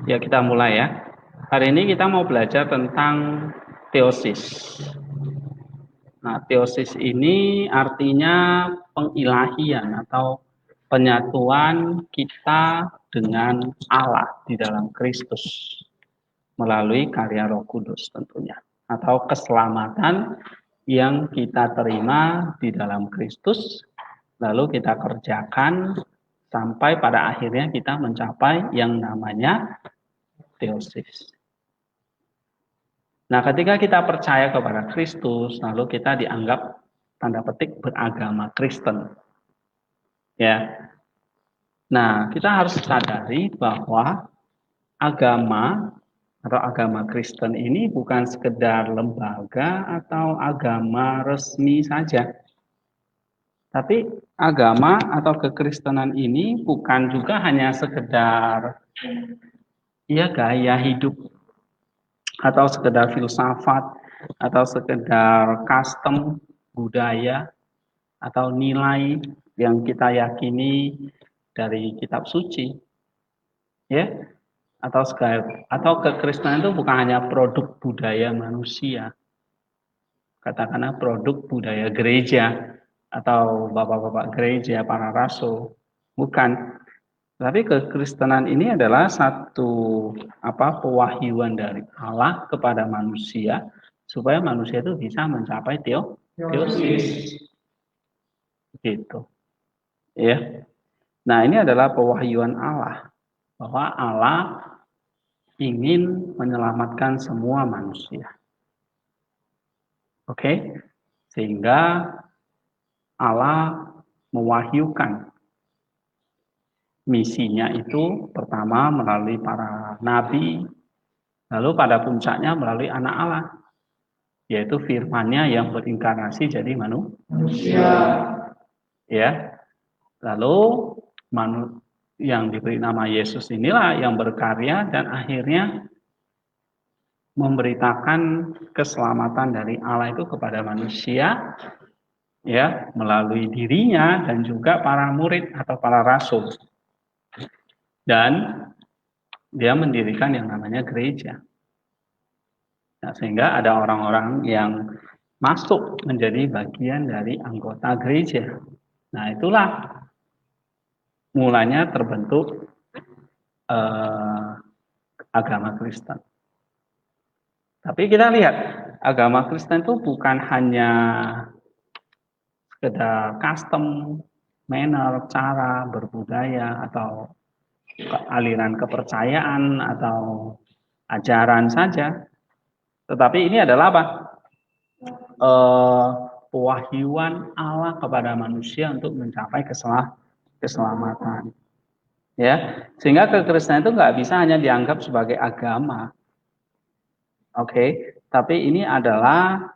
Ya, kita mulai ya. Hari ini kita mau belajar tentang teosis. Nah, teosis ini artinya pengilahian atau penyatuan kita dengan Allah di dalam Kristus melalui karya Roh Kudus tentunya, atau keselamatan yang kita terima di dalam Kristus lalu kita kerjakan sampai pada akhirnya kita mencapai yang namanya teosis. Nah, ketika kita percaya kepada Kristus, lalu kita dianggap tanda petik beragama Kristen. Ya. Nah, kita harus sadari bahwa agama atau agama Kristen ini bukan sekedar lembaga atau agama resmi saja. Tapi agama atau kekristenan ini bukan juga hanya sekedar ya gaya hidup atau sekedar filsafat atau sekedar custom budaya atau nilai yang kita yakini dari kitab suci, ya, atau kekristenan itu bukan hanya produk budaya manusia, katakanlah produk budaya gereja atau bapak-bapak gereja, para rasul, bukan. Tapi kekristenan ini adalah satu pewahyuan dari Allah kepada manusia supaya manusia itu bisa mencapai teosis. Gitu. Ya. Nah, ini adalah pewahyuan Allah bahwa Allah ingin menyelamatkan semua manusia. Oke? Sehingga Allah mewahyukan misinya itu pertama melalui para nabi, lalu pada puncaknya melalui anak Allah, yaitu firman-Nya yang berinkarnasi jadi manusia. Ya. Lalu yang diberi nama Yesus inilah yang berkarya dan akhirnya memberitakan keselamatan dari Allah itu kepada manusia, ya, melalui dirinya dan juga para murid atau para rasul. Dan dia mendirikan yang namanya gereja. Nah, sehingga ada orang-orang yang masuk menjadi bagian dari anggota gereja. Nah, itulah mulanya terbentuk agama Kristen. Tapi kita lihat, agama Kristen itu bukan hanya sekedar custom, manner, cara berbudaya, atau aliran kepercayaan, atau ajaran saja. Tetapi ini adalah apa? Pewahyuan Allah kepada manusia untuk mencapai keselamatan. Ya, sehingga kekristenan itu nggak bisa hanya dianggap sebagai agama. Oke, tapi ini adalah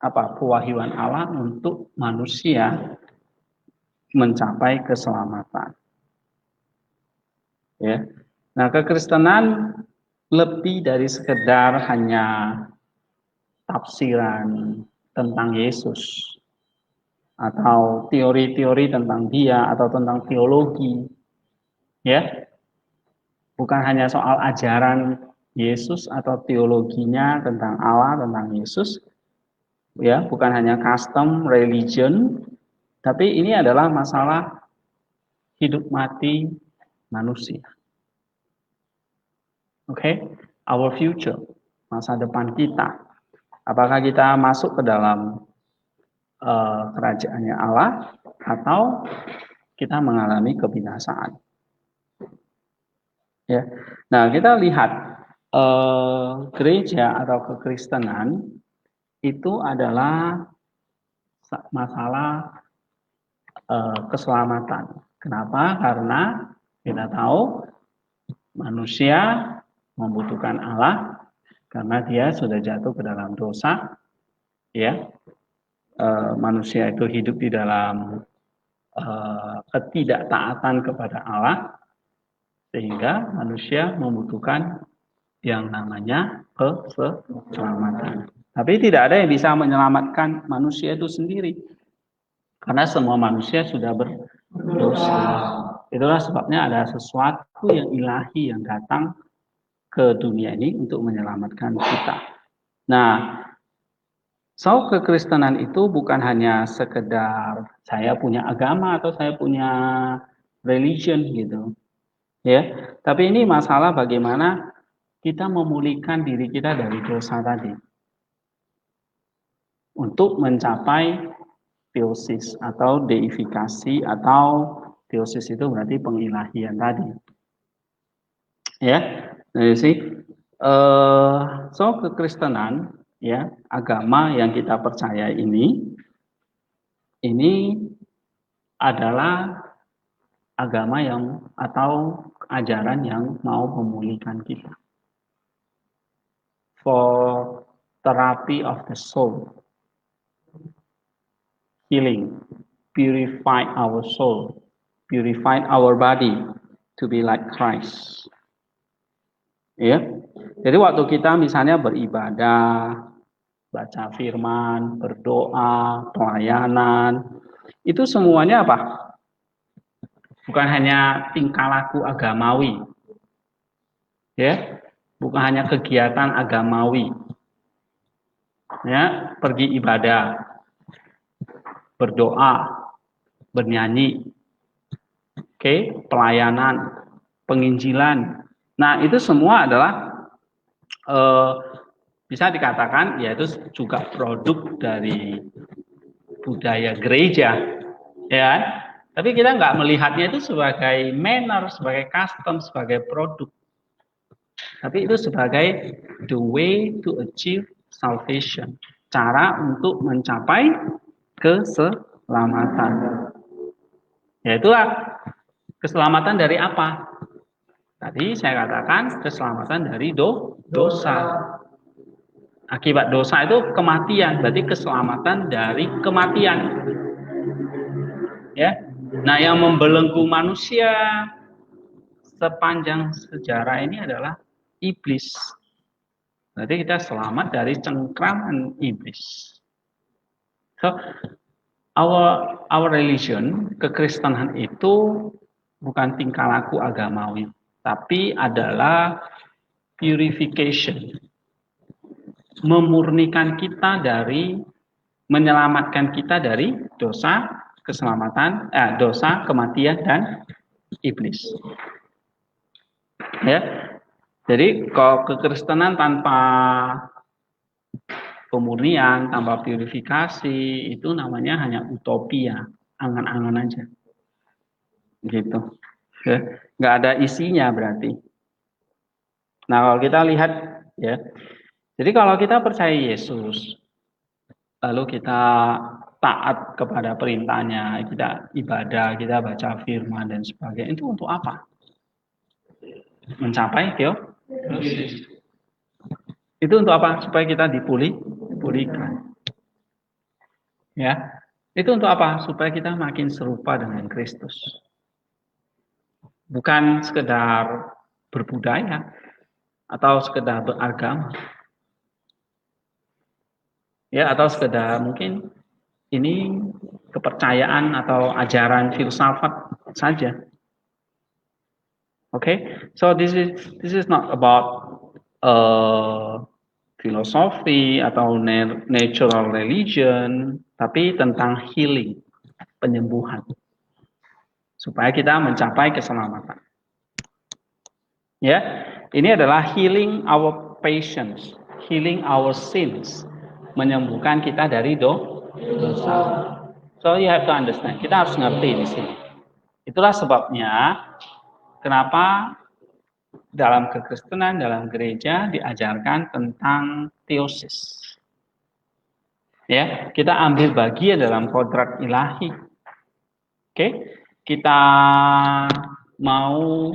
pewahyuan Allah untuk manusia mencapai keselamatan. Ya. Nah, kekristenan lebih dari sekedar hanya tafsiran tentang Yesus atau teori-teori tentang dia atau tentang teologi. Ya. Bukan hanya soal ajaran Yesus atau teologinya tentang Allah, tentang Yesus. Ya, bukan hanya custom religion, tapi ini adalah masalah hidup mati manusia. Oke, our future, masa depan kita. Apakah kita masuk ke dalam kerajaannya Allah atau kita mengalami kebinasaan? Ya, nah kita lihat gereja atau kekristenan itu adalah masalah keselamatan. Kenapa? Karena kita tahu manusia membutuhkan Allah karena dia sudah jatuh ke dalam dosa, ya. Manusia itu hidup di dalam ketidaktaatan kepada Allah, sehingga manusia membutuhkan yang namanya keselamatan. Tapi tidak ada yang bisa menyelamatkan manusia itu sendiri, karena semua manusia sudah berdosa. Itulah sebabnya ada sesuatu yang ilahi yang datang ke dunia ini untuk menyelamatkan kita. Nah, so kekristenan itu bukan hanya sekedar saya punya agama atau saya punya religion gitu, ya. Tapi ini masalah bagaimana kita memulihkan diri kita dari dosa tadi untuk mencapai teosis atau deifikasi, atau teosis itu berarti pengilahian tadi, ya. Nah, sih, so kekristenan, ya, agama yang kita percaya ini adalah agama yang atau ajaran yang mau memulihkan kita for therapy of the soul, healing, purify our soul, purify our body to be like Christ. Ya, jadi waktu kita misalnya beribadah, baca firman, berdoa, pelayanan, itu semuanya apa? Bukan hanya tingkah laku agamawi, ya, bukan hanya kegiatan agamawi, ya, pergi ibadah, berdoa, bernyanyi, oke, pelayanan, penginjilan. Nah, itu semua adalah bisa dikatakan yaitu juga produk dari budaya gereja, ya. Tapi kita nggak melihatnya itu sebagai manner, sebagai custom, sebagai produk. Tapi itu sebagai the way to achieve salvation, cara untuk mencapai keselamatan. Yaitulah keselamatan dari apa? Tadi saya katakan keselamatan dari dosa. Akibat dosa itu kematian, berarti keselamatan dari kematian. Ya. Nah, yang membelenggu manusia sepanjang sejarah ini adalah iblis. Berarti kita selamat dari cengkraman iblis. So, our religion, kekristenan itu bukan tingkah laku agamawi, tapi adalah purification. Memurnikan kita dari, menyelamatkan kita dari dosa, keselamatan, dosa, kematian, dan iblis. Ya, jadi kalau kekristenan tanpa pemurnian, tanpa purifikasi, itu namanya hanya utopia, angan-angan aja, gitu. Ya, nggak ada isinya berarti. Nah, kalau kita lihat, ya, jadi kalau kita percaya Yesus, lalu kita taat kepada perintahnya, kita ibadah, kita baca firman dan sebagainya, itu untuk apa? Mencapai teosis. Itu untuk apa? Supaya kita dipulihkan. Ya, itu untuk apa? Supaya kita makin serupa dengan Kristus. Bukan sekedar berbudaya atau sekedar beragama. Ya, atau sekedar mungkin ini kepercayaan atau ajaran filsafat saja. Okay, so this is not about filosofi atau natural religion, tapi tentang healing, penyembuhan, supaya kita mencapai keselamatan. Ya, ini adalah healing our patience, healing our sins, menyembuhkan kita dari dosa. So you have to understand, kita harus ngerti di sini. Itulah sebabnya kenapa dalam kekristenan, dalam gereja diajarkan tentang teosis. Ya, kita ambil bagian dalam kodrat ilahi. Oke, kita mau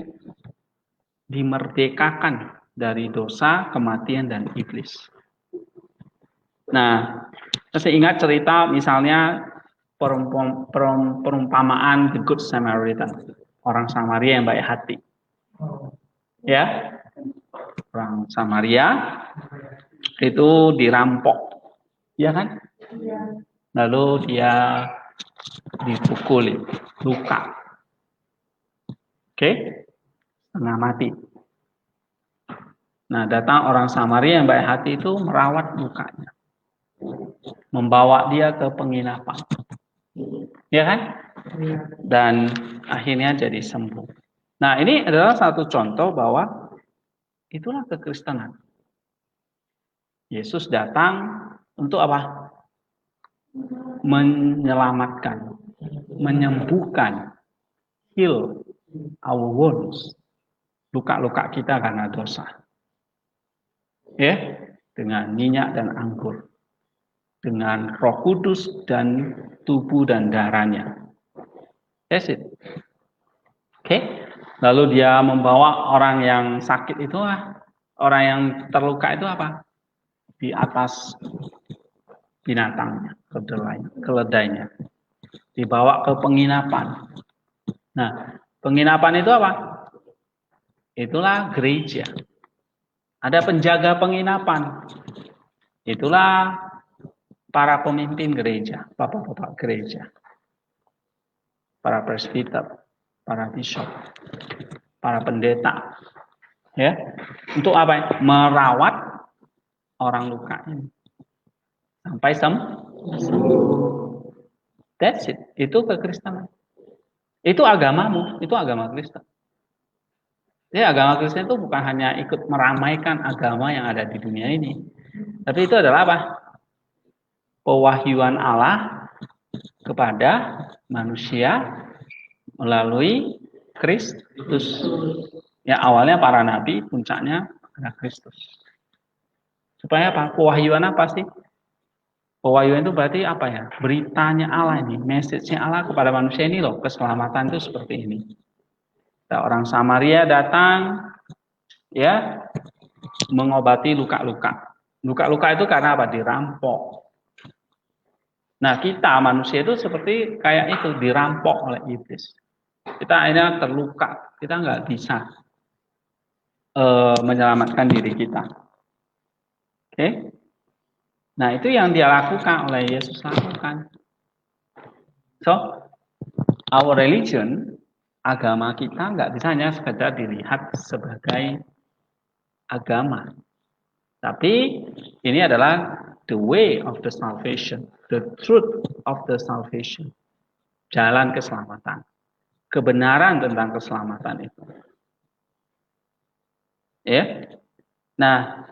dimerdekakan dari dosa, kematian, dan iblis. Nah, saya ingat cerita misalnya perumpamaan The Good Samaritan, orang Samaria yang baik hati. Ya, orang Samaria itu dirampok, ya kan? Lalu dia dipukuli, luka, oke, setengah mati. Nah, datang orang Samaria yang baik hati itu merawat lukanya, membawa dia ke penginapan, ya kan? Dan akhirnya jadi sembuh. Nah, ini adalah satu contoh bahwa itulah kekristenan. Yesus datang untuk apa? Menyelamatkan, menyembuhkan, heal our wounds, luka-luka kita karena dosa. Ya, dengan minyak dan anggur, dengan Roh Kudus dan tubuh dan darahnya. That's it. Oke. Lalu dia membawa orang yang sakit itu, orang yang terluka itu apa? Di atas binatangnya, keledainya. Dibawa ke penginapan. Nah, penginapan itu apa? Itulah gereja. Ada penjaga penginapan. Itulah para pemimpin gereja, bapak-bapak gereja. Para presbiter, para bishop, para pendeta. Ya. Untuk apa? Merawat orang luka ini. Sampai sembuh. That's it. Itu kekristenan. Itu agamamu, itu agama Kristen. Jadi agama Kristen itu bukan hanya ikut meramaikan agama yang ada di dunia ini. Tapi itu adalah apa? Pewahyuan Allah kepada manusia melalui Kristus. Ya, awalnya para nabi, puncaknya adalah Kristus. Supaya apa? Pewahyuan apa sih? Pewahyuan itu berarti apa ya? Beritanya Allah ini, message-nya Allah kepada manusia ini loh, keselamatan itu seperti ini. Nah, orang Samaria datang, ya, mengobati luka-luka. Luka-luka itu karena apa? Dirampok. Nah, kita manusia itu seperti kayak itu, dirampok oleh iblis. Kita akhirnya terluka, kita nggak bisa menyelamatkan diri kita. Oke? Nah, itu yang dia lakukan, oleh Yesus lakukan. So, our religion, agama kita nggak bisa hanya sekedar dilihat sebagai agama. Tapi ini adalah the way of the salvation, the truth of the salvation. Jalan keselamatan. Kebenaran tentang keselamatan itu. Ya. Nah,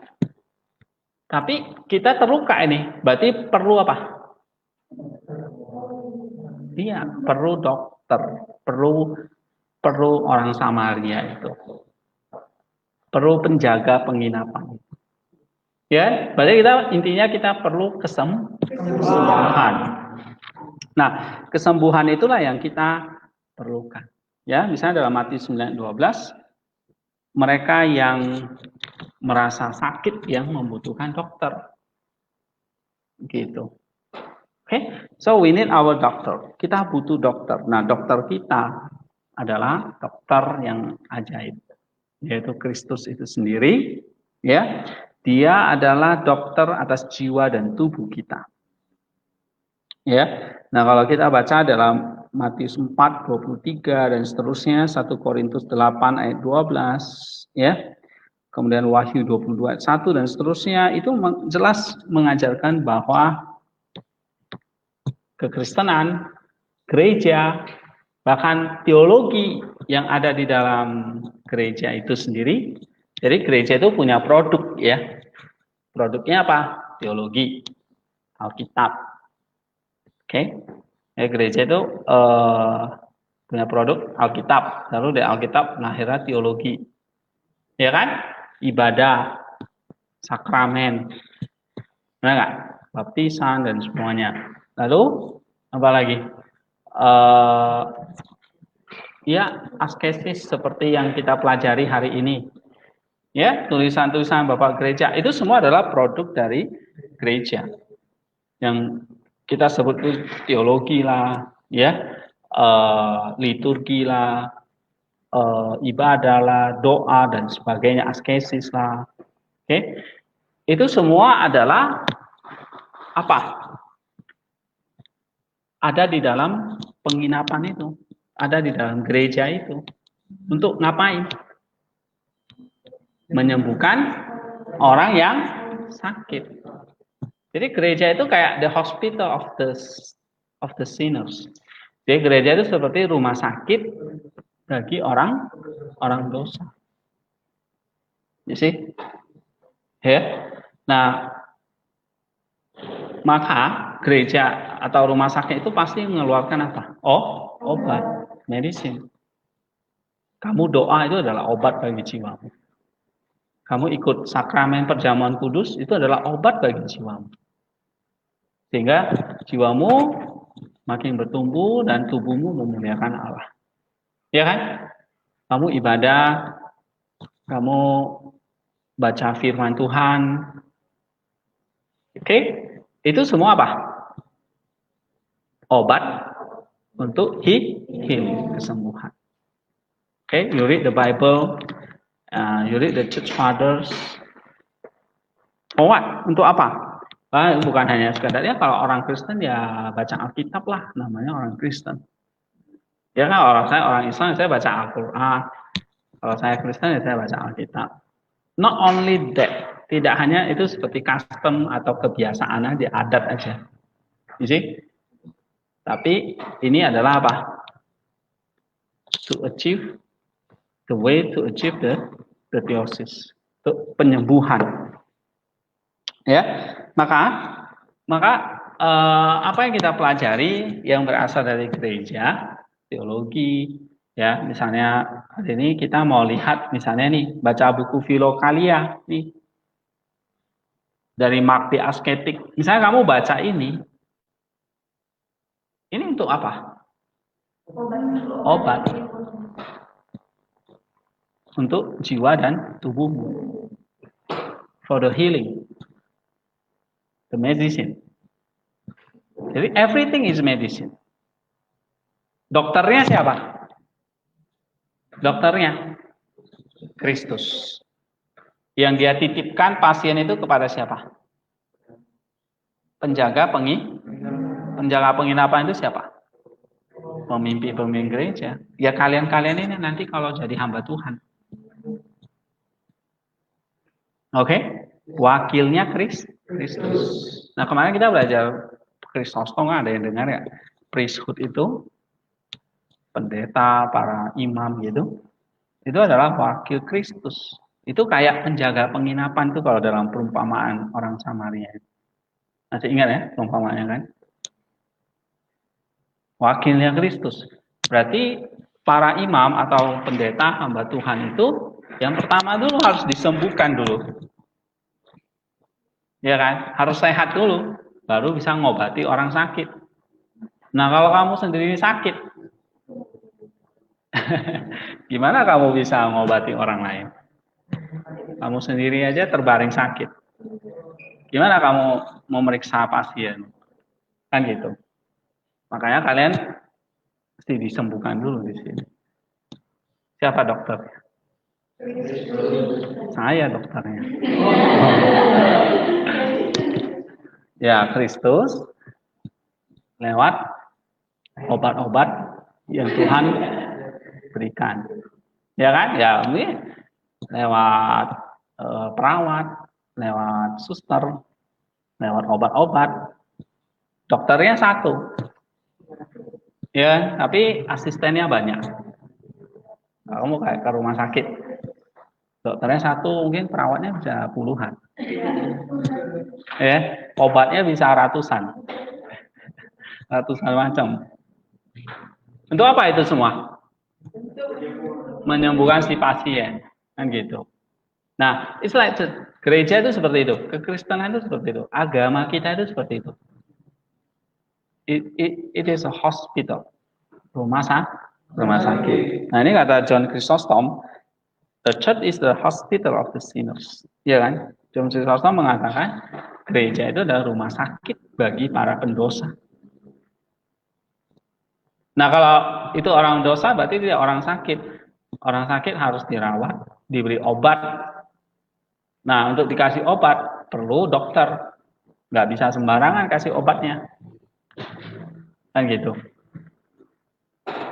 tapi kita terluka ini, berarti perlu apa? Iya, perlu dokter, perlu orang Samaria itu. Perlu penjaga penginapan. Ya, berarti intinya kita perlu kesembuhan. Nah, kesembuhan itulah yang kita perlukan. Ya, misalnya dalam Matius 9:12, mereka yang merasa sakit yang membutuhkan dokter. Gitu. Oke, so we need our doctor. Kita butuh dokter. Nah, dokter kita adalah dokter yang ajaib, yaitu Kristus itu sendiri. Ya, dia adalah dokter atas jiwa dan tubuh kita. Ya, nah kalau kita baca dalam Matius 4:23 dan seterusnya, 1 Korintus 8 ayat 12, ya, kemudian Wahyu 22 ayat 1 dan seterusnya, itu jelas mengajarkan bahwa kekristenan, gereja, bahkan teologi yang ada di dalam gereja itu sendiri. Jadi gereja itu punya produk, ya. Produknya apa? Teologi, Alkitab. Oke. Ya, gereja itu punya produk Alkitab. Lalu dari Alkitab lahirnya teologi. Ya kan? Ibadah, sakramen. Benar nggak? Baptisan dan semuanya. Lalu apa lagi? Ya, askesis seperti yang kita pelajari hari ini. Ya, tulisan-tulisan Bapak Gereja itu semua adalah produk dari gereja. Yang kita sebut itu teologi lah, ya, liturgi lah, ibadah lah, doa dan sebagainya, askesis lah. Oke. Itu semua adalah apa? Ada di dalam penginapan itu, ada di dalam gereja itu. Untuk ngapain? menyembuhkan orang yang sakit. Jadi gereja itu kayak the hospital of the sinners. Jadi gereja itu seperti rumah sakit bagi orang dosa. You see? Ya. Nah, maka gereja atau rumah sakit itu pasti mengeluarkan apa? Oh, obat, medicine. Kamu doa itu adalah obat bagi jiwamu. Kamu ikut sakramen perjamuan kudus itu adalah obat bagi jiwamu. Sehingga jiwamu makin bertumbuh dan tubuhmu memuliakan Allah. Ya kan? Kamu ibadah, kamu baca firman Tuhan. Oke? Itu semua apa? Obat untuk healing, kesembuhan. Okay, you read the Bible, you read the church fathers. For what? Untuk apa? Bukan hanya sekadar ya kalau orang Kristen ya baca Alkitab lah, namanya orang Kristen. Ya kan orang Islam saya baca Al-Quran. Kalau saya Kristen ya saya baca Alkitab. Not only that, tidak hanya itu seperti custom atau kebiasaan aja, adat aja. You see? Tapi ini adalah apa? To achieve the way to achieve the theosis, untuk penyembuhan. Ya, maka apa yang kita pelajari yang berasal dari gereja, teologi, ya, misalnya hari ini kita mau lihat misalnya nih, baca buku Filokalia nih dari Mark the Ascetic. Misalnya kamu baca ini untuk apa? Obat. Untuk jiwa dan tubuhmu. For the healing. The medicine. Jadi everything is medicine. Dokternya siapa? Dokternya Kristus. Yang dia titipkan pasien itu kepada siapa? Penjaga penginapan itu siapa? Pemimpin gereja. Ya kalian ini nanti kalau jadi hamba Tuhan. Oke? Wakilnya Kristus. Nah, kemarin kita belajar Krisostom, ada yang dengar ya? Priesthood itu pendeta, para imam gitu. Itu adalah wakil Kristus. Itu kayak penjaga penginapan tuh kalau dalam perumpamaan orang Samaria. Masih ingat ya perumpamaannya kan? Wakilnya Kristus. Berarti para imam atau pendeta hamba Tuhan itu yang pertama dulu harus disembuhkan dulu. Ya kan? Harus sehat dulu, baru bisa ngobati orang sakit. Nah, kalau kamu sendiri sakit, gimana kamu bisa ngobati orang lain? Kamu sendiri aja terbaring sakit. Gimana kamu mau meriksa pasien? Kan gitu. Makanya kalian mesti disembuhkan dulu di sini. Siapa dokternya? Saya dokternya. Ya, Kristus lewat obat-obat yang Tuhan berikan. Ya kan? Ya, ini lewat perawat, lewat suster, lewat obat-obat. Dokternya satu. Ya, tapi asistennya banyak. Kamu kayak ke rumah sakit. Dokternya satu, mungkin perawatnya bisa puluhan. Ya, obatnya bisa ratusan macam. Untuk apa itu semua? Menyembuhkan si pasien, kan gitu. Nah, istilah gereja itu seperti itu, kekristenan itu seperti itu, agama kita itu seperti itu. It is a hospital, rumah sakit. Nah, ini kata John Chrysostom, the church is the hospital of the sinners. Ya kan? John Chrysostom mengatakan gereja itu adalah rumah sakit bagi para pendosa. Nah, kalau itu orang dosa berarti dia orang sakit. Orang sakit harus dirawat, diberi obat. Nah, untuk dikasih obat perlu dokter. Nggak bisa sembarangan kasih obatnya. Kan gitu.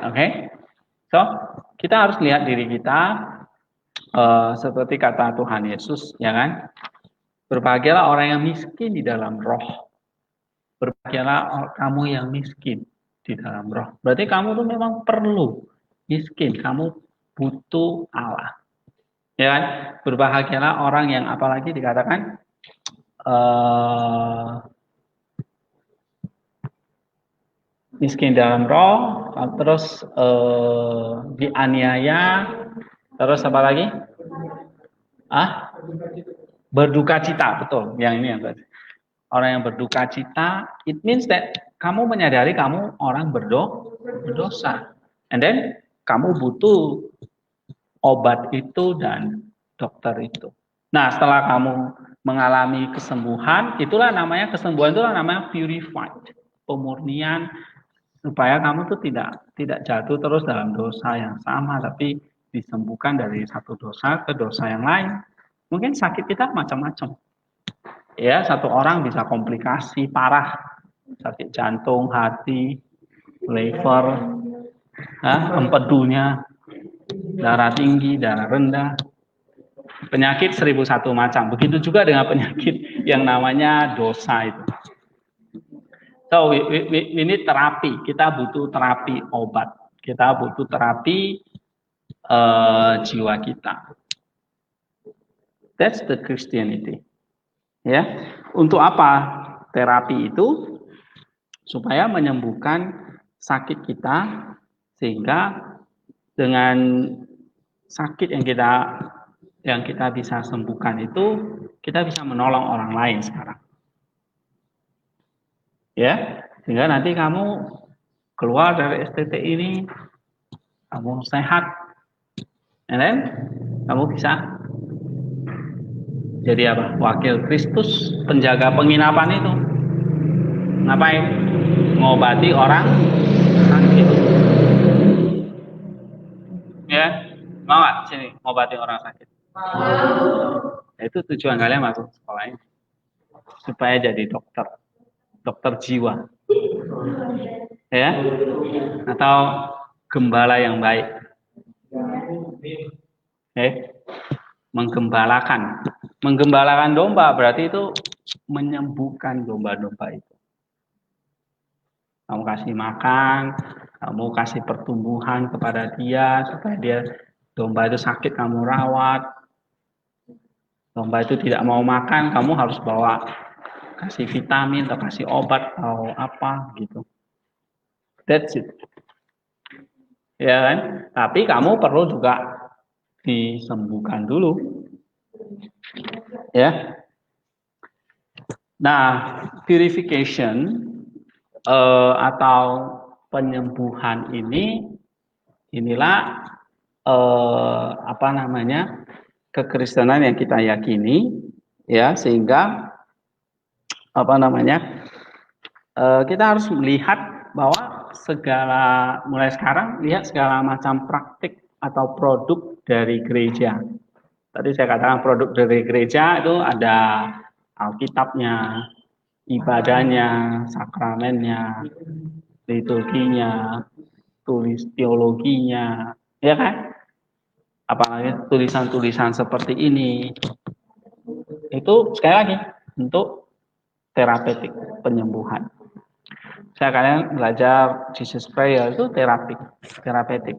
Oke? So, kita harus lihat diri kita. seperti kata Tuhan Yesus, ya kan? Berbahagialah orang yang miskin di dalam roh. Berbahagialah kamu yang miskin di dalam roh. Berarti kamu tuh memang perlu miskin. Kamu butuh Allah. Ya kan? Berbahagialah orang yang apalagi dikatakan miskin dalam roh, terus dianiaya, terus apa lagi? Berduka cita, betul. Yang ini yang berarti. Orang yang berduka cita, it means that kamu menyadari kamu orang berdosa. And then kamu butuh obat itu dan dokter itu. Nah, setelah kamu mengalami kesembuhan, itulah namanya kesembuhan, itulah namanya purified, pemurnian, supaya kamu tuh tidak jatuh terus dalam dosa yang sama, tapi disembuhkan dari satu dosa ke dosa yang lain. Mungkin sakit kita macam-macam. Ya, satu orang bisa komplikasi parah, sakit jantung, hati, liver, empedunya, darah tinggi, darah rendah, penyakit 1001 macam. Begitu juga dengan penyakit yang namanya dosa itu. So we need terapi. Kita butuh terapi obat. Kita butuh terapi jiwa kita. That's the Christianity. Ya, untuk apa terapi itu? Supaya menyembuhkan sakit kita, sehingga dengan sakit yang kita bisa sembuhkan itu, kita bisa menolong orang lain sekarang. Ya, sehingga nanti kamu keluar dari STT ini, kamu sehat, and then kamu bisa jadi apa? Wakil Kristus, penjaga penginapan itu. Ngapain? Ngobati orang sakit. Ya, mau nggak sini ngobati orang sakit? Itu tujuan kalian masuk sekolah ini, supaya jadi dokter jiwa, ya, atau gembala yang baik, menggembalakan domba, berarti itu menyembuhkan domba-domba itu. Kamu kasih makan, kamu kasih pertumbuhan kepada dia, supaya domba itu sakit kamu rawat. Domba itu tidak mau makan, kamu harus bawa, kasih vitamin atau kasih obat atau apa gitu. That's it. Ya kan? Tapi kamu perlu juga disembuhkan dulu. Ya. Nah, purification atau penyembuhan inilah kekristenan yang kita yakini, ya, sehingga kita harus melihat bahwa mulai sekarang lihat segala macam praktik atau produk dari gereja. Tadi saya katakan produk dari gereja itu ada Alkitabnya, ibadahnya, sakramennya, liturginya, tulis teologinya, ya kan? Apalagi tulisan-tulisan seperti ini, itu sekali lagi untuk terapeutik, penyembuhan. Kalian belajar Jesus Prayer itu terapeutik.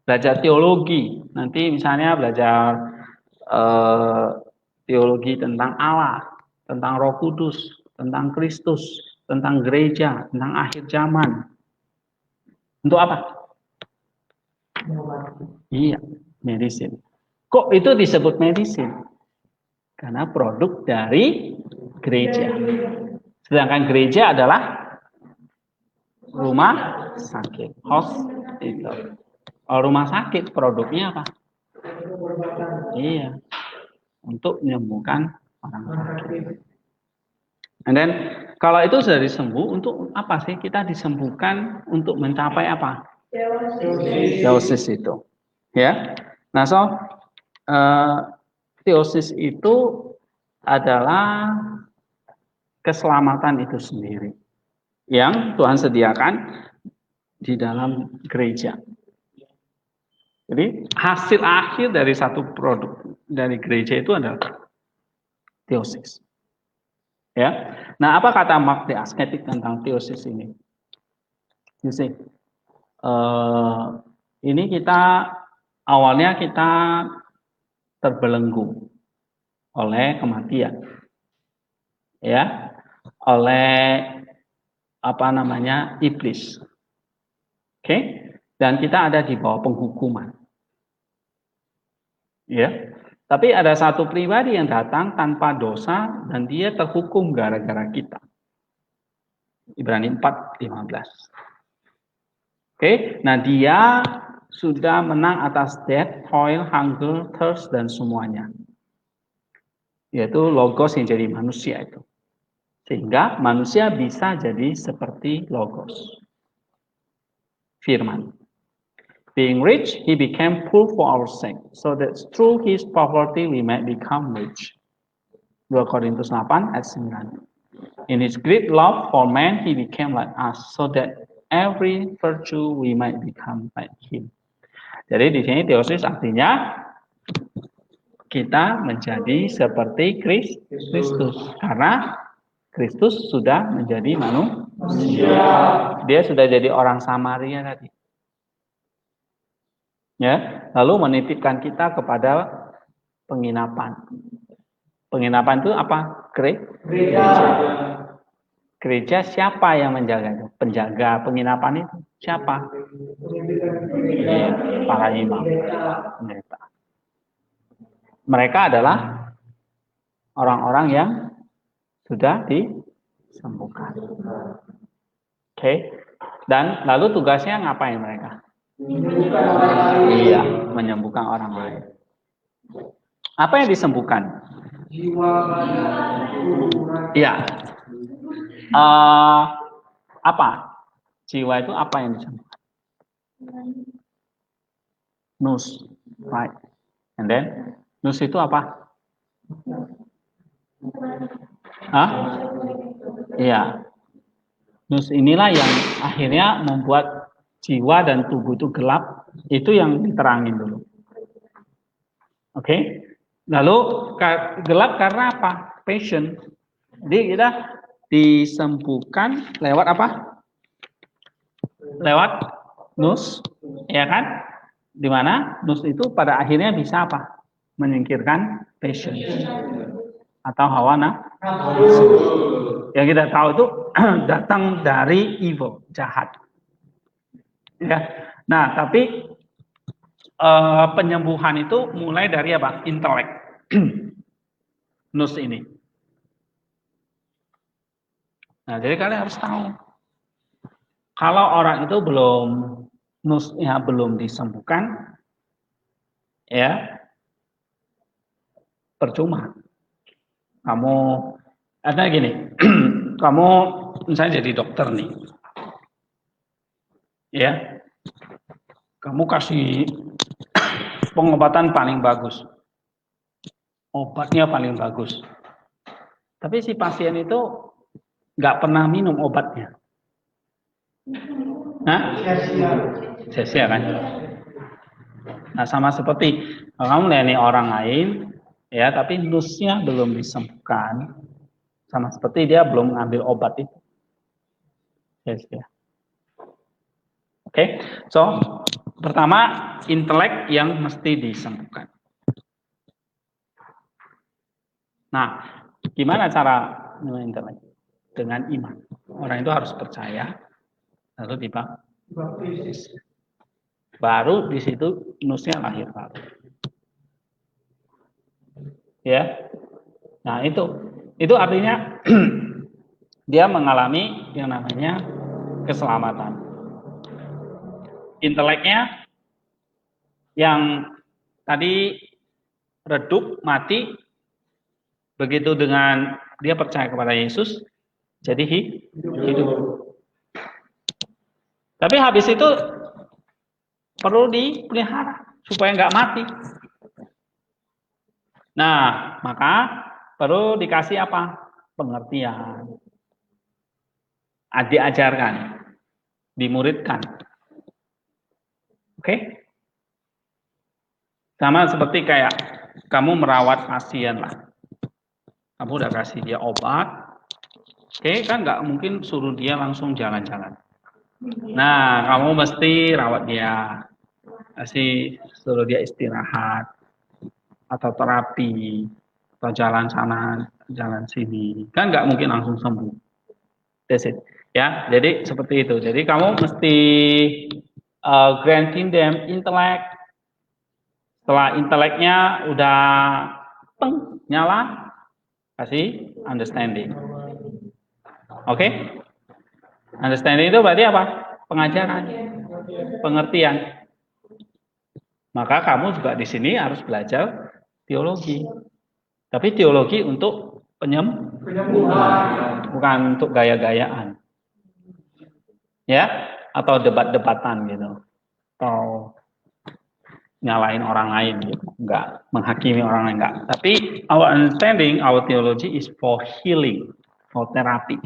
Belajar teologi, nanti misalnya belajar teologi tentang Allah, tentang Roh Kudus, tentang Kristus, tentang gereja, tentang akhir zaman. Untuk apa? Iya, medicine. Kok itu disebut medicine? Karena produk dari gereja. Sedangkan gereja adalah rumah sakit, hospital. Rumah sakit produknya apa? Iya, untuk menyembuhkan orang sakit. And then kalau itu sudah disembuh, untuk apa sih kita disembuhkan? Untuk mencapai apa? Teosis itu, ya. Nah, teosis itu adalah keselamatan itu sendiri yang Tuhan sediakan di dalam gereja. Jadi hasil akhir dari satu produk dari gereja itu adalah teosis. Ya. Nah, apa kata Mark the Ascetic tentang teosis ini? You see, ini awalnya kita terbelenggu oleh kematian, ya, oleh apa namanya iblis, oke, dan kita ada di bawah penghukuman, ya. Tapi ada satu pribadi yang datang tanpa dosa dan dia terhukum gara-gara kita. Ibrani 4:15. Oke, nah dia sudah menang atas death, toil, hunger, thirst dan semuanya. Yaitu logos yang jadi manusia itu. Sehingga manusia bisa jadi seperti logos. Firman. Being rich, he became poor for our sake, so that through his poverty we might become rich. 2 Korintus 8 ayat 9. In his great love for man, he became like us, so that every virtue we might become like him. Jadi di sini teosis artinya kita menjadi seperti Kristus, karena Kristus sudah menjadi manusia. Dia sudah jadi orang Samaria tadi. Ya, lalu menitipkan kita kepada penginapan. Penginapan itu apa? Gereja. Gereja siapa yang menjaga itu? Penjaga penginapan itu siapa? Ya, para imam. Mereka adalah orang-orang yang sudah disembuhkan. Oke. Dan lalu tugasnya ngapain mereka? Iya, menyembuhkan orang lain. Apa yang disembuhkan? Iya. Apa? Jiwa itu apa yang disembuhkan? Nus, right? And then nus itu apa? Hah? Iya. Nus inilah yang akhirnya membuat jiwa dan tubuh itu gelap, itu yang diterangin dulu. Oke. Lalu gelap karena apa? Passion. Jadi kita disembuhkan lewat apa? Lewat nus, ya kan? Dimana nus itu pada akhirnya bisa apa? Menyingkirkan passion atau hawa nafsu. Yang kita tahu itu datang dari evil, jahat. Ya. Nah, tapi penyembuhan itu mulai dari apa? Intelek. Nus ini. Nah, jadi kalian harus tahu. Kalau orang itu nusnya belum disembuhkan, ya percuma. Kamu ada gini, kamu misalnya jadi dokter nih, ya, kamu kasih pengobatan paling bagus, obatnya paling bagus, tapi si pasien itu nggak pernah minum obatnya, nah, sia-sia kan? Nah, sama seperti kamu melayani orang lain, ya, tapi nusnya belum disembuhkan, sama seperti dia belum mengambil obat itu. Sia-sia. Oke, so pertama intelek yang mesti disembuhkan. Nah, gimana cara intelek? Dengan iman. Orang itu harus percaya, lalu dibaptis. Baru di situ nusnya lahir baru. Ya, nah itu artinya dia mengalami yang namanya keselamatan. Inteleknya yang tadi redup, mati, begitu dengan dia percaya kepada Yesus, jadi hidup. Tapi habis itu perlu dipelihara supaya nggak mati. Nah, maka perlu dikasih apa? Pengertian. Diajarkan, dimuridkan. Oke? Sama seperti kayak kamu merawat pasien lah. Kamu udah kasih dia obat, oke kan nggak mungkin suruh dia langsung jalan-jalan. Nah, kamu mesti rawat dia, kasih suruh dia istirahat atau terapi atau jalan sana, jalan sini. Kan nggak mungkin langsung sembuh. That's it. Ya, jadi seperti itu. Jadi kamu mesti granting them intellect. Setelah inteleknya udah nyala, kasih understanding. Oke? Understanding itu berarti apa? Pengajaran, pengertian. Maka kamu juga di sini harus belajar teologi. Tapi teologi untuk penyembuhan, bukan untuk gaya-gayaan. Ya, atau debat-debatan gitu. Atau nyalain orang lain gitu. Enggak menghakimi orang lain, enggak. Tapi our understanding, our theology is for healing, for therapy,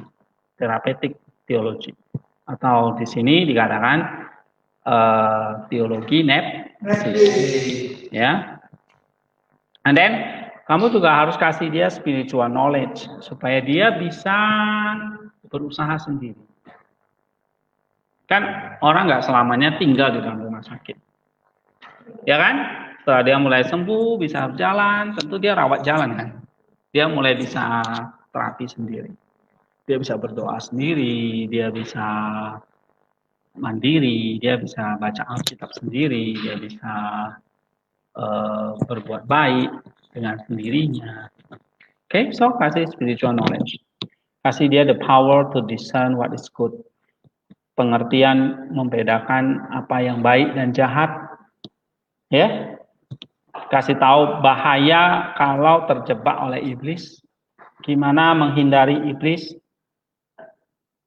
therapeutic theology. Atau di sini dikatakan teologi nepsis, ya. And then kamu juga harus kasih dia spiritual knowledge supaya dia bisa berusaha sendiri. Kan orang nggak selamanya tinggal di dalam rumah sakit, ya kan? Setelah dia mulai sembuh, bisa berjalan, tentu dia rawat jalan kan. Dia mulai bisa terapi sendiri. Dia bisa berdoa sendiri, dia bisa mandiri, dia bisa baca Alkitab sendiri, dia bisa berbuat baik dengan sendirinya. Okay, so kasih spiritual knowledge. Kasih dia the power to discern what is good. Pengertian membedakan apa yang baik dan jahat. Ya. Kasih tahu bahaya kalau terjebak oleh iblis. Gimana menghindari iblis?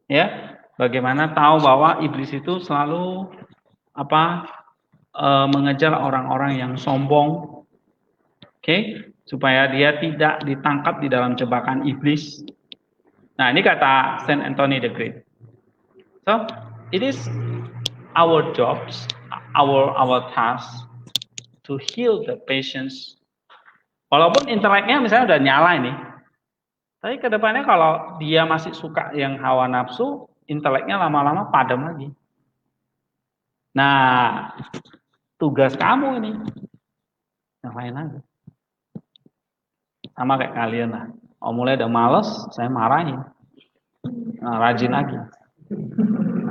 Ya. Bagaimana tahu bahwa iblis itu selalu mengejar orang-orang yang sombong. Oke, supaya dia tidak ditangkap di dalam jebakan iblis. Nah, ini kata Saint Anthony the Great. So, it is our jobs, our task to heal the patients. Walaupun inteleknya misalnya udah nyala ini, tapi kedepannya kalau dia masih suka yang hawa nafsu, inteleknya lama-lama padam lagi. Nah, tugas kamu ini ngapain lagi? Sama kayak kalian lah. Oh, mulai udah males, saya marahin. Nah, rajin lagi.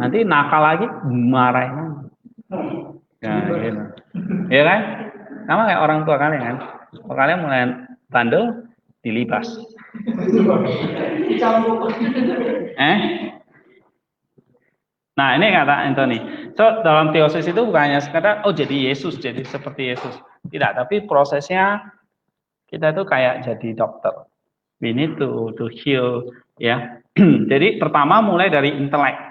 Nanti nakal lagi, marahin lagi. Ya, gitu. Ya kan? Sama kayak orang tua kalian kan. Kalau kalian mulai bandel, dilibas. Nah, ini kata Anthony. So, dalam teosis itu bukan hanya sekedar, oh jadi Yesus, jadi seperti Yesus. Tidak, tapi prosesnya kita tuh kayak jadi dokter. We need to heal, ya. Jadi pertama mulai dari intelek.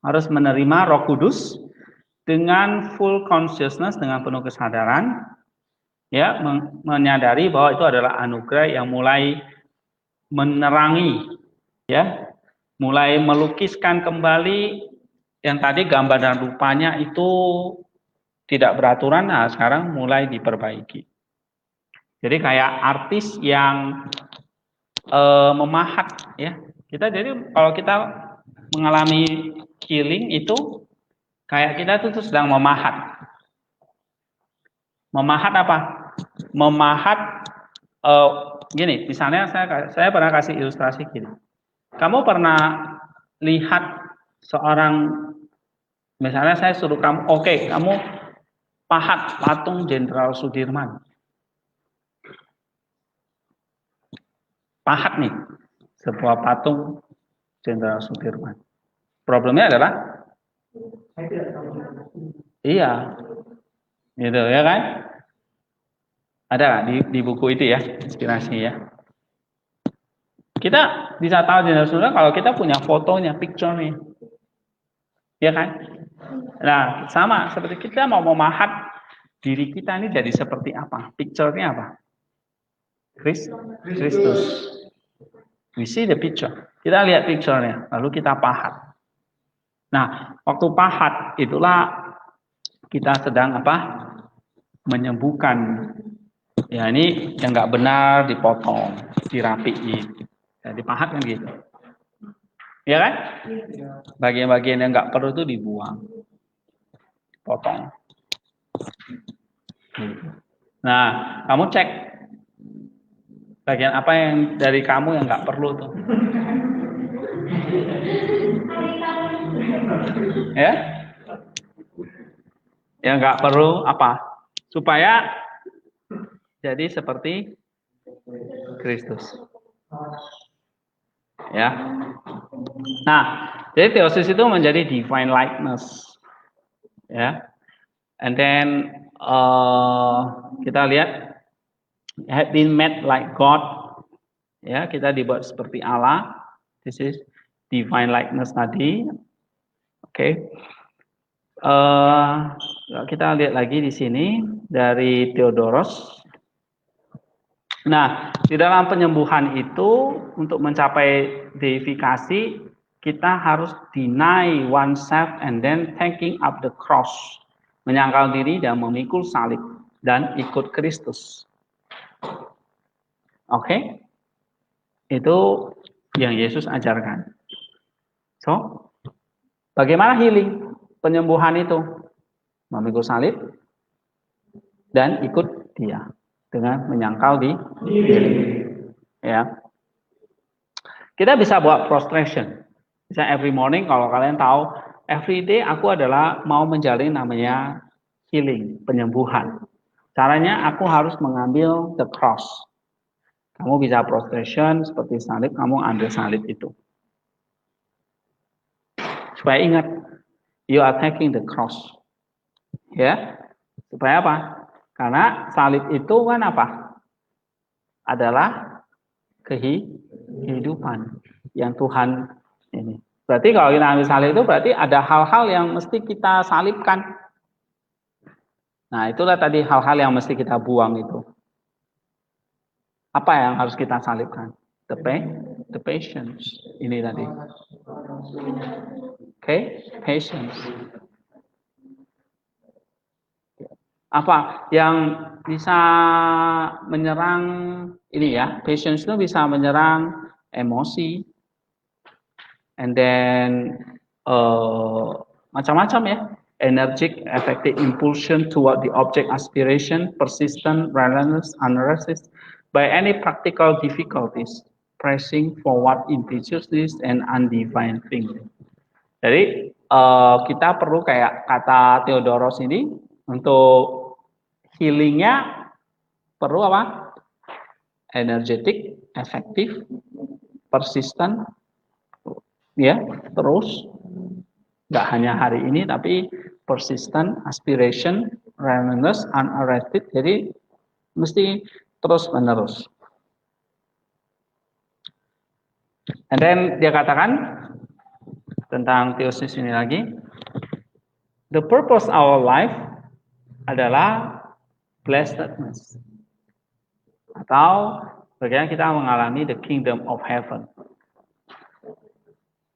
Harus menerima Roh Kudus dengan full consciousness, dengan penuh kesadaran, ya, menyadari bahwa itu adalah anugerah yang mulai menerangi, ya, mulai melukiskan kembali yang tadi gambar dan rupanya itu tidak beraturan. Nah, sekarang mulai diperbaiki. Jadi kayak artis yang memahat, ya. Kita jadi kalau kita mengalami healing itu kayak kita tuh sedang memahat. Memahat apa? Memahat gini, misalnya saya pernah kasih ilustrasi gini. Kamu pernah lihat seorang, misalnya saya suruh kamu, oke, kamu pahat patung Jenderal Sudirman. Pahat nih, sebuah patung Jenderal Sudirman. Problemnya adalah, iya, gitu ya kan? Ada di buku itu ya, inspirasi ya. Kita bisa tahu Jenderal Sudirman kalau kita punya fotonya, picture-nya, ya kan? Nah, sama seperti kita mau memahat diri kita ini jadi seperti apa? Picture-nya apa? Kristus. We see the picture. Kita lihat picture-nya, lalu kita pahat. Nah, waktu pahat itulah kita sedang menyembuhkan. Ya ini yang nggak benar dipotong, dirapiin, ya, dipahat kan gitu. Ya kan? Bagian-bagian yang nggak perlu itu dibuang, potong. Nah, kamu cek bagian apa yang dari kamu yang nggak perlu tuh. Ya, yang nggak perlu apa? Supaya jadi seperti Kristus. Ya. Nah, jadi theosis itu menjadi divine likeness. Ya. And then kita lihat have been made like God. Ya, kita dibuat seperti Allah. This is divine likeness tadi. Oke. Kita lihat lagi di sini dari Theodoros. Nah, di dalam penyembuhan itu untuk mencapai deifikasi kita harus deny oneself and then taking up the cross, menyangkal diri dan memikul salib dan ikut Kristus. Oke? Itu yang Yesus ajarkan. So, bagaimana healing? Penyembuhan itu memikul salib dan ikut Dia dengan menyangkal di diri. Ya. Kita bisa buat prostration. Bisa every morning kalau kalian tahu, every day aku adalah mau menjalin namanya healing, penyembuhan. Caranya aku harus mengambil the cross. Kamu bisa prostration seperti salib, kamu ambil salib itu. Supaya ingat, you are taking the cross. Ya. Supaya apa? Karena salib itu kan apa? Adalah kehidupan yang Tuhan ini. Berarti kalau kita ambil salib itu berarti ada hal-hal yang mesti kita salibkan. Nah, itulah tadi hal-hal yang mesti kita buang itu. Apa yang harus kita salibkan? The patience. Ini tadi. Oke, patience. Apa yang bisa menyerang ini ya? Patience itu bisa menyerang emosi, and then macam-macam ya. Energetic, effective impulsion toward the object aspiration, persistent, relentless, unresist by any practical difficulties, pressing forward impetuousness and undivine thinking. Jadi kita perlu kayak kata Theodoros ini untuk healingnya perlu apa? Energetic, efektif, persistent, ya terus. Nggak hanya hari ini, tapi persistent, aspiration, relentless, unarrested. Jadi mesti terus menerus. And then dia katakan tentang theosis ini lagi, the purpose of our life adalah blessedness, atau bagaimana kita mengalami the kingdom of heaven.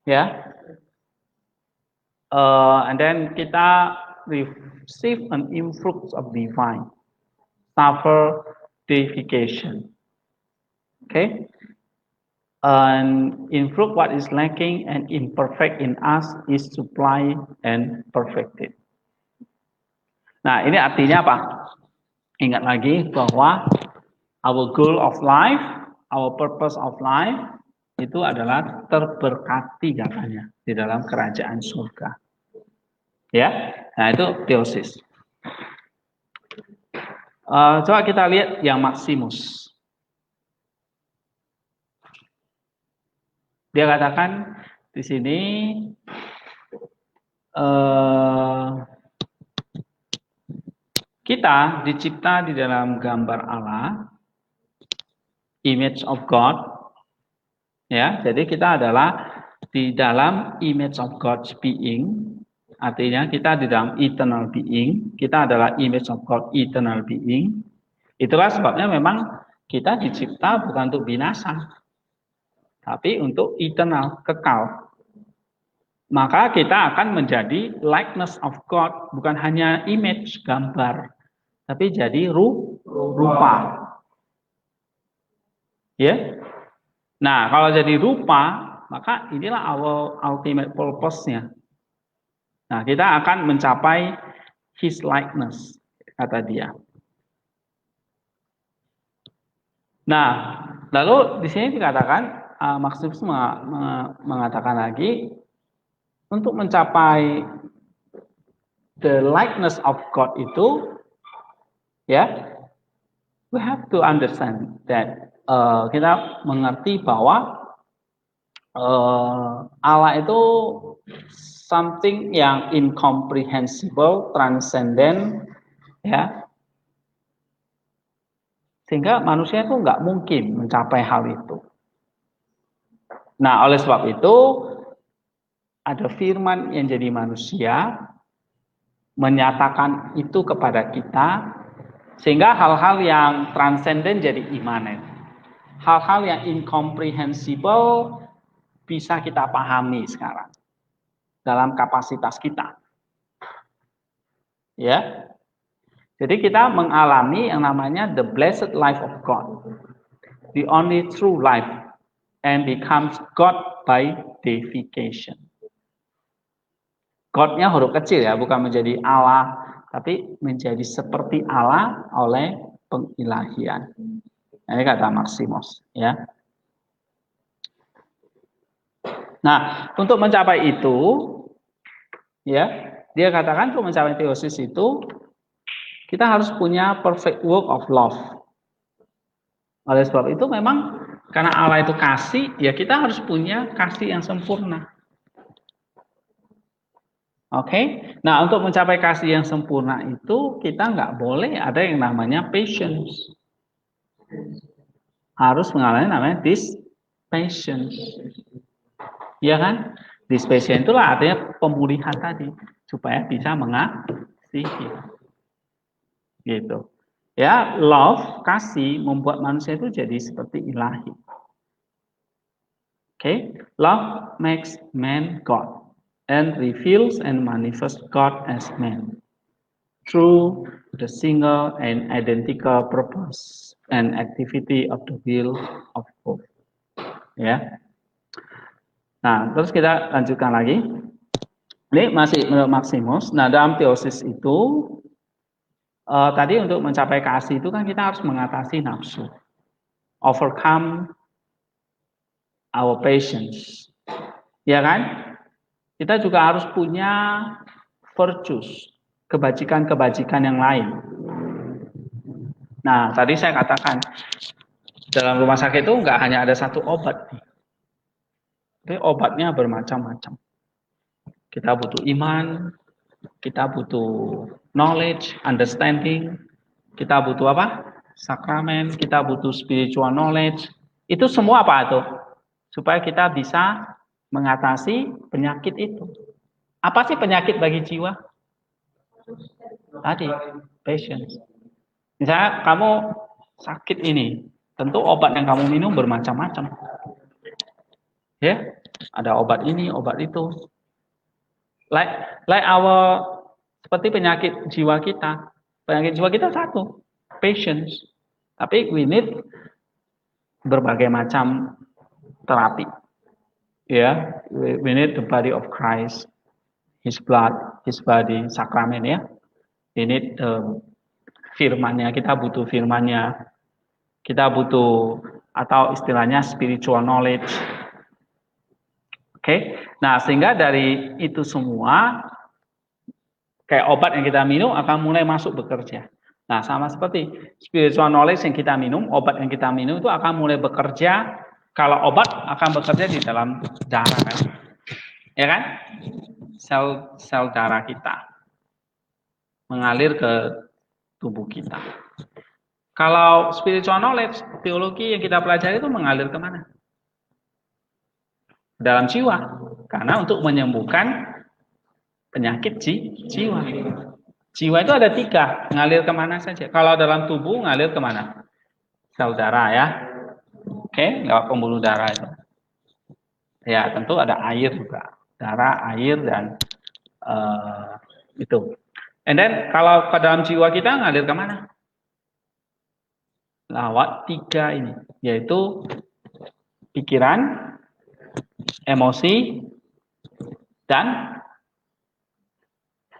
Ya. And then kita receive an influx of divine, suffer deification. Okay? And influx what is lacking and imperfect in us is supplied and perfected. Nah, ini artinya apa? Ingat lagi bahwa our goal of life, our purpose of life itu adalah terberkati katanya di dalam kerajaan surga. Ya, nah itu theosis. Coba kita lihat yang Maximus. Dia katakan di sini kita dicipta di dalam gambar Allah, image of God. Ya, jadi kita adalah di dalam image of God's being. Artinya kita di dalam eternal being, kita adalah image of God, eternal being. Itulah sebabnya memang kita dicipta bukan untuk binasa, tapi untuk eternal, kekal. Maka kita akan menjadi likeness of God, bukan hanya image, gambar. tapi jadi rupa. Ya. Nah, kalau jadi rupa, maka inilah our ultimate purpose-nya. Nah, kita akan mencapai his likeness, kata dia. Nah, lalu di sini dikatakan, Maximus mengatakan lagi, untuk mencapai the likeness of God itu, ya, we have to understand that kita mengerti bahwa Allah itu something yang incomprehensible, transcendent, ya, sehingga manusia itu nggak mungkin mencapai hal itu. Nah, oleh sebab itu ada firman yang jadi manusia menyatakan itu kepada kita, sehingga hal-hal yang transenden jadi imanen. Hal-hal yang incomprehensible bisa kita pahami sekarang dalam kapasitas kita. Ya. Jadi kita mengalami yang namanya the blessed life of God. The only true life, and becomes God by deification. God-nya huruf kecil ya, bukan menjadi Allah, tapi menjadi seperti Allah oleh pengilahian. Ini kata Maximus, ya. Nah, untuk mencapai itu, ya, dia katakan untuk mencapai theosis itu kita harus punya perfect work of love. Oleh sebab itu memang karena Allah itu kasih, ya kita harus punya kasih yang sempurna. Oke, nah untuk mencapai kasih yang sempurna itu kita nggak boleh ada yang namanya patience. Harus mengalami namanya dispatience. Iya kan? Dispatience itulah artinya pemulihan tadi supaya bisa mengasihi. Gitu. Ya, love, kasih membuat manusia itu jadi seperti ilahi. Oke, love makes man God and reveals and manifests God as man through the single and identical purpose and activity of the will of both. Ya. Nah, terus kita lanjutkan lagi. Ini masih menurut Maximus. Nah, dalam theosis itu tadi untuk mencapai kasih itu kan kita harus mengatasi nafsu, overcome our patience, ya kan? Kita juga harus punya virtues, kebajikan-kebajikan yang lain. Nah, tadi saya katakan dalam rumah sakit itu nggak hanya ada satu obat, tapi obatnya bermacam-macam. Kita butuh iman, kita butuh knowledge, understanding, kita butuh apa? Sakramen, kita butuh spiritual knowledge. Itu semua apa itu? Supaya kita bisa mengatasi penyakit itu. Apa sih penyakit bagi jiwa? Tadi, patience. Misalnya kamu sakit ini, tentu obat yang kamu minum bermacam-macam. Ya, ada obat ini, obat itu. Like our seperti penyakit jiwa kita. Penyakit jiwa kita satu, patience. Tapi we need berbagai macam terapi. Ya, we need the body of Christ, His blood, His body, sakramen ya. We need firman-Nya, kita butuh firman-Nya. Kita butuh atau istilahnya spiritual knowledge. Oke. Nah, sehingga dari itu semua kayak obat yang kita minum akan mulai masuk bekerja. Nah, sama seperti spiritual knowledge yang kita minum, obat yang kita minum itu akan mulai bekerja. Kalau obat akan bekerja di dalam darah kan. Ya kan? Sel darah kita mengalir ke tubuh kita. Kalau spiritual knowledge, teologi yang kita pelajari itu mengalir kemana? Dalam jiwa. Karena untuk menyembuhkan penyakit jiwa. Jiwa itu ada 3, ngalir kemana saja. Kalau dalam tubuh ngalir kemana? Sel darah ya. Oke, lewat pembuluh darah itu. Ya, tentu ada air juga. Darah, air, dan itu. And then kalau ke dalam jiwa kita ngalir kemana? Lewat 3 ini, yaitu pikiran, emosi, dan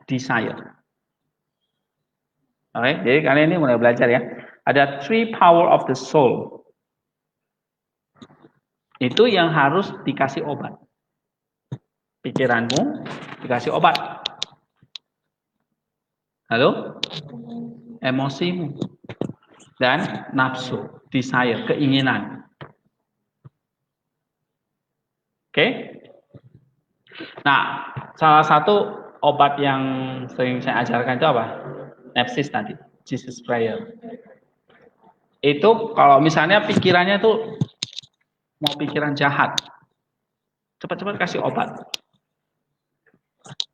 desire. Oke, jadi kalian ini mulai belajar ya. Ada 3 power of the soul. Itu yang harus dikasih obat. Pikiranmu dikasih obat. Lalu emosimu dan nafsu, desire, keinginan. Oke? Nah, salah satu obat yang sering saya ajarkan itu apa? Nepsis tadi, Jesus Prayer. Itu kalau misalnya pikirannya tuh mau pikiran jahat, cepat-cepat kasih obat.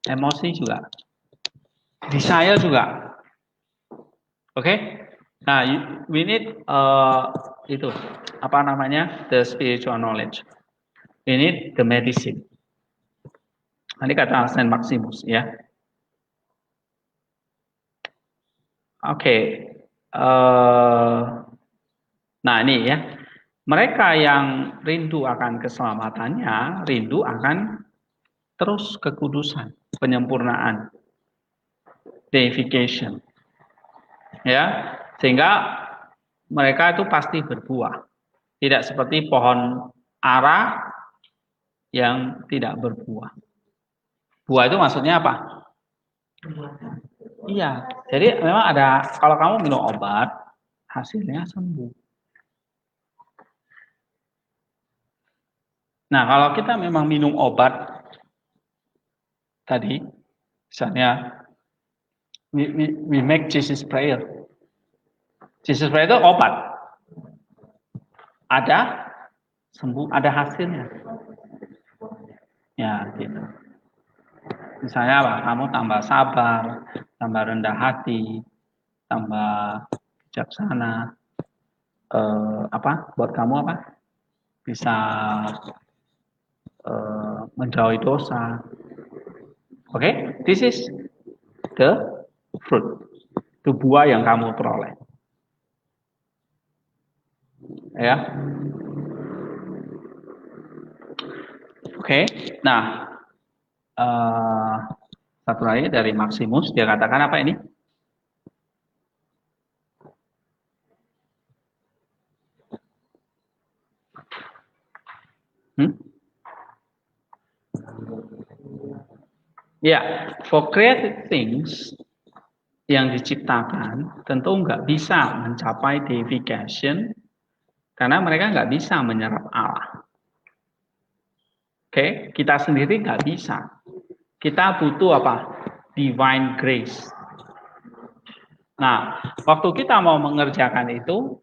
Emosi juga. Desire juga. Oke? Nah, we need itu apa namanya? The spiritual knowledge. We need the medicine. Ini kata Saint Maximus ya. Oke. Nah ini ya. Mereka yang rindu akan keselamatannya, rindu akan terus kekudusan, penyempurnaan, deification. Ya, sehingga mereka itu pasti berbuah. Tidak seperti pohon ara yang tidak berbuah. Buah itu maksudnya apa? Iya, jadi memang ada, kalau kamu minum obat, hasilnya sembuh. Nah, kalau kita memang minum obat tadi, misalnya we make Jesus Prayer. Jesus Prayer itu obat. Ada sembuh, ada hasilnya. Ya, gitu. Misalnya apa? Kamu tambah sabar, tambah rendah hati, tambah bijaksana. Buat kamu apa? Bisa menjauhi dosa. Oke, this is the fruit. Itu buah yang kamu peroleh. Ya. Oke. Nah, satu lagi dari Maximus, dia katakan apa ini? Ya, for created things yang diciptakan tentu nggak bisa mencapai deification karena mereka nggak bisa menyerap Allah. Oke, kita sendiri nggak bisa. Kita butuh apa? Divine grace. Nah, waktu kita mau mengerjakan itu,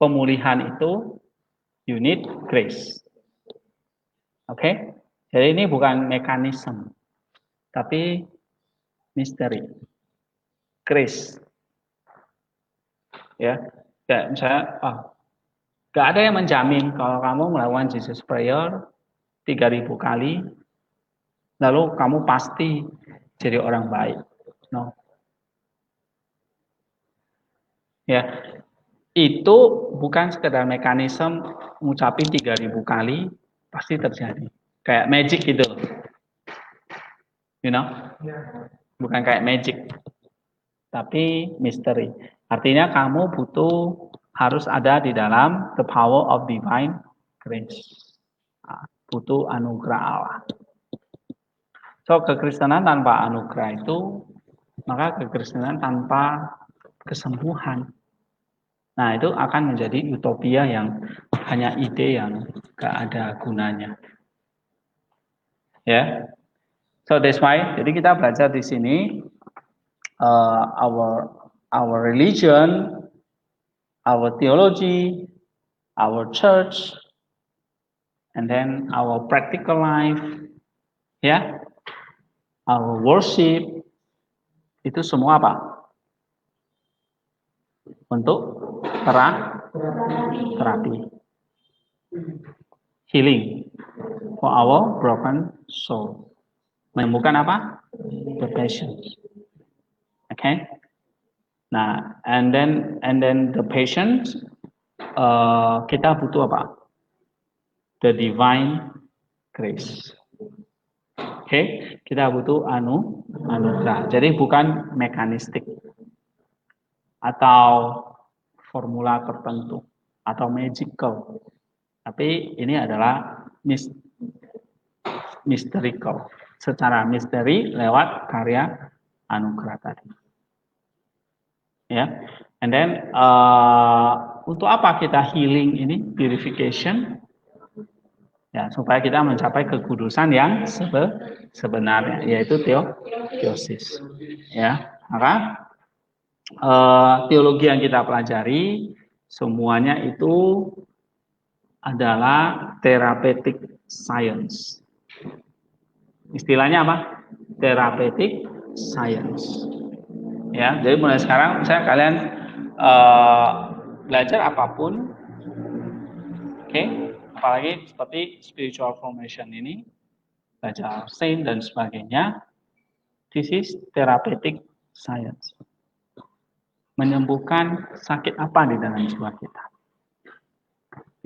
pemulihan itu, you need grace. Oke, jadi ini bukan mekanisme, tapi misteri, grace. Ya, kayak misalnya, gak ada yang menjamin kalau kamu melakukan Jesus Prayer 3.000 kali, lalu kamu pasti jadi orang baik. No. Ya, itu bukan sekedar mekanisme ngucapin 3.000 kali pasti terjadi. Kayak magic gitu. You know? Bukan kayak magic. Tapi misteri. Artinya kamu harus ada di dalam the power of divine grace. Butuh anugerah Allah. So, kekristenan tanpa anugerah itu, maka kekristenan tanpa kesembuhan. Nah, itu akan menjadi utopia yang hanya ide yang gak ada gunanya. Ya, so that's why. Jadi kita belajar di sini our religion, our theology, our church, and then our practical life, ya, our worship, itu semua apa? Untuk terapi, healing for our broken soul, menyembuhkan apa? the patient. Okay. Nah, and then the patient, kita butuh apa? The divine grace. Oke, kita butuh anugerah. Jadi bukan mekanistik atau formula tertentu atau magical. Tapi ini adalah mystical. Secara misteri lewat karya anugerah tadi. Ya, and then untuk apa kita healing ini, purification? Ya, supaya kita mencapai kekudusan yang sebenarnya, yaitu teosis. Ya, maka teologi yang kita pelajari semuanya itu adalah therapeutic science. Istilahnya apa? Therapeutic science. Ya, jadi mulai sekarang misalnya kalian belajar apapun, oke? Apalagi seperti spiritual formation ini, belajar saint dan sebagainya, this is therapeutic science. Menyembuhkan sakit apa di dalam jiwa kita.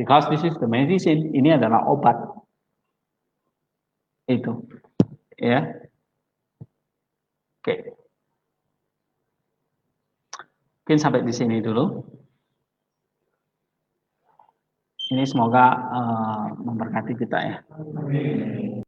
Because this is the medicine, ini adalah obat. Itu. Ya. Oke. Mungkin sampai di sini dulu. Ini semoga memberkati kita ya.